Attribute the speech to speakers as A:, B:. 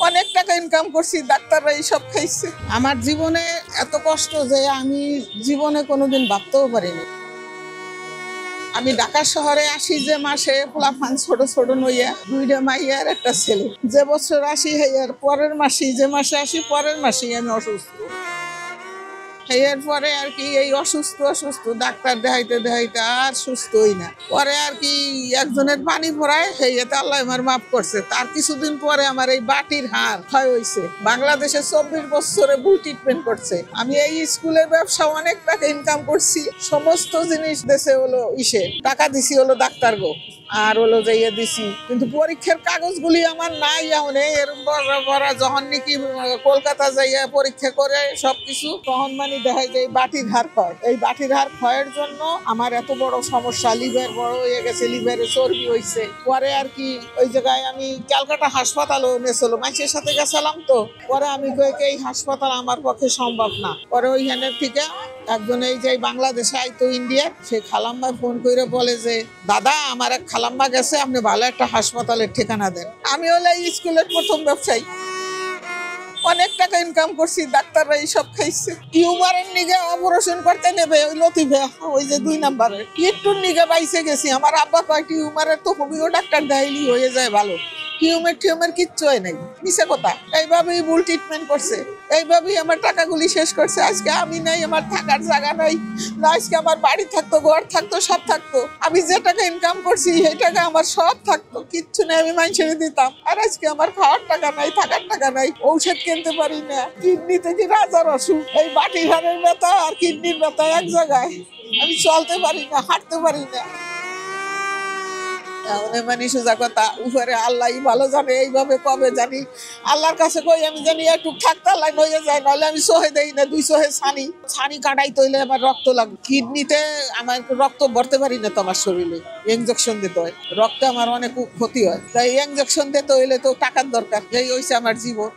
A: অনেক টাকা ইনকাম করছি, ডাক্তাররা এইসব খাইছে। আমার জীবনে এত কষ্ট যে আমি জীবনে কোনোদিন ভাবতেও পারিনি। আমি ঢাকা শহরে আসি যে মাসে, পোলাপান ছোট ছোট নইয়া, দুইটা মাইয়া আর একটা ছেলে। যে বছর আসি হেয়ার পরের মাসেই, যে মাসে আসি পরের মাসেই আমি অসুস্থ। এর পরে আর কি এই অসুস্থ ডাক্তার দেখাইতে দেখাইতে আর সুস্থ হই না। পরে আর কি একজনের পানি পড়ায়, হেয়াতে আল্লাহ আমার মাফ করছে। তার কিছুদিন পরে আমার এই বাটির হাড় ক্ষয় হয়েছে। বাংলাদেশে 24 বছরে বুল ট্রিটমেন্ট করছে। আমি এই স্কুলের ব্যবসা অনেক টাকা ইনকাম করছি। সমস্ত জিনিস দেশে হলো টাকা দিছি হলো ডাক্তার গো, আর হলো যাইয়া দিছি, কিন্তু পরীক্ষার কাগজগুলি আমার নাই। এখন এরকম বড় যখন নাকি কলকাতা যাইয়া পরীক্ষা করে সবকিছু, তখন মানে দেখায় যে বাটির হাড় ক্ষয়। এই বাটির হাড় ক্ষয়ের জন্য আমার এত বড় সমস্যা, লিভার বড় হয়ে গেছে, লিভারে চর্বি হয়েছে। পরে আর কি ওই জায়গায় আমি ক্যালকাটা হাসপাতালও নেছিল, মাইসের সাথে গেছিলাম। তো পরে আমি এই হাসপাতাল আমার পক্ষে সম্ভব না। পরে ওইখানের থেকে একজন এই যে বাংলাদেশে আইতো ইন্ডিয়া, সে খালাম্মা ফোন করে বলে যে দাদা আমার এক খালাম্মা গেছে, আপনি ভালো একটা হাসপাতালের ঠিকানা দেন। আমি হলে এই স্কুলের প্রথম ব্যবসায়ী, অনেক টাকা ইনকাম করছি, ডাক্তাররা এইসব খাইছে। টিউমারের নিগে অপারেশন করতে নেবে ওই লতিফা, ওই যে 2 নাম্বারের একটুর নিগে বাইসে গেছি। আমার আব্বা কয় টিউমারের তো হোমিও ডাক্তার দেখাইলি হয়ে যায় ভালো, টিউমার কিচ্ছু হয় নাই, মিশে কথা। এইভাবেই ভুল ট্রিটমেন্ট করছে, এইভাবেই আমার টাকাগুলি শেষ করছে। আজকে আমি নাই, আমার থাকার জায়গা নাই, না আজকে আমার বাড়ি থাকতো, ঘর থাকতো, সব থাকতো। আমি যে টাকা ইনকাম করছি সেই টাকা আমার সব থাকতো, কিচ্ছু নেই, আমি মানুষের দিতাম। আর আজকে আমার খাওয়ার টাকা নাই, থাকার টাকা নাই, ঔষধ কিনতে পারি না। কিডনি থেকে রাজার অসুখ, এই বাটি ঘাড়ের ব্যথা আর কিডনির ব্যথা এক জায়গায়। আমি চলতে পারি না, হাঁটতে পারি না। মানে সোজা কথা, উপরে আল্লাহ ভালো জানে। এইভাবে কবে জানি আল্লাহর কাছে কই আমি জানি একটু থাকতে আল্লাহ হয়ে যায়, নাহলে আমি সহে দেই না। 2 সহে ছানি কাটাই তৈলে আমার রক্ত লাগবে। কিডনিতে আমার রক্ত ভরতে পারি না তো, আমার শরীরে ইনজেকশন দিতে হয়, রক্তে আমার অনেক ক্ষতি হয়। তাই ইনজেকশন দিতে হইলে তো টাকার দরকার। এই হইছে আমার জীবন।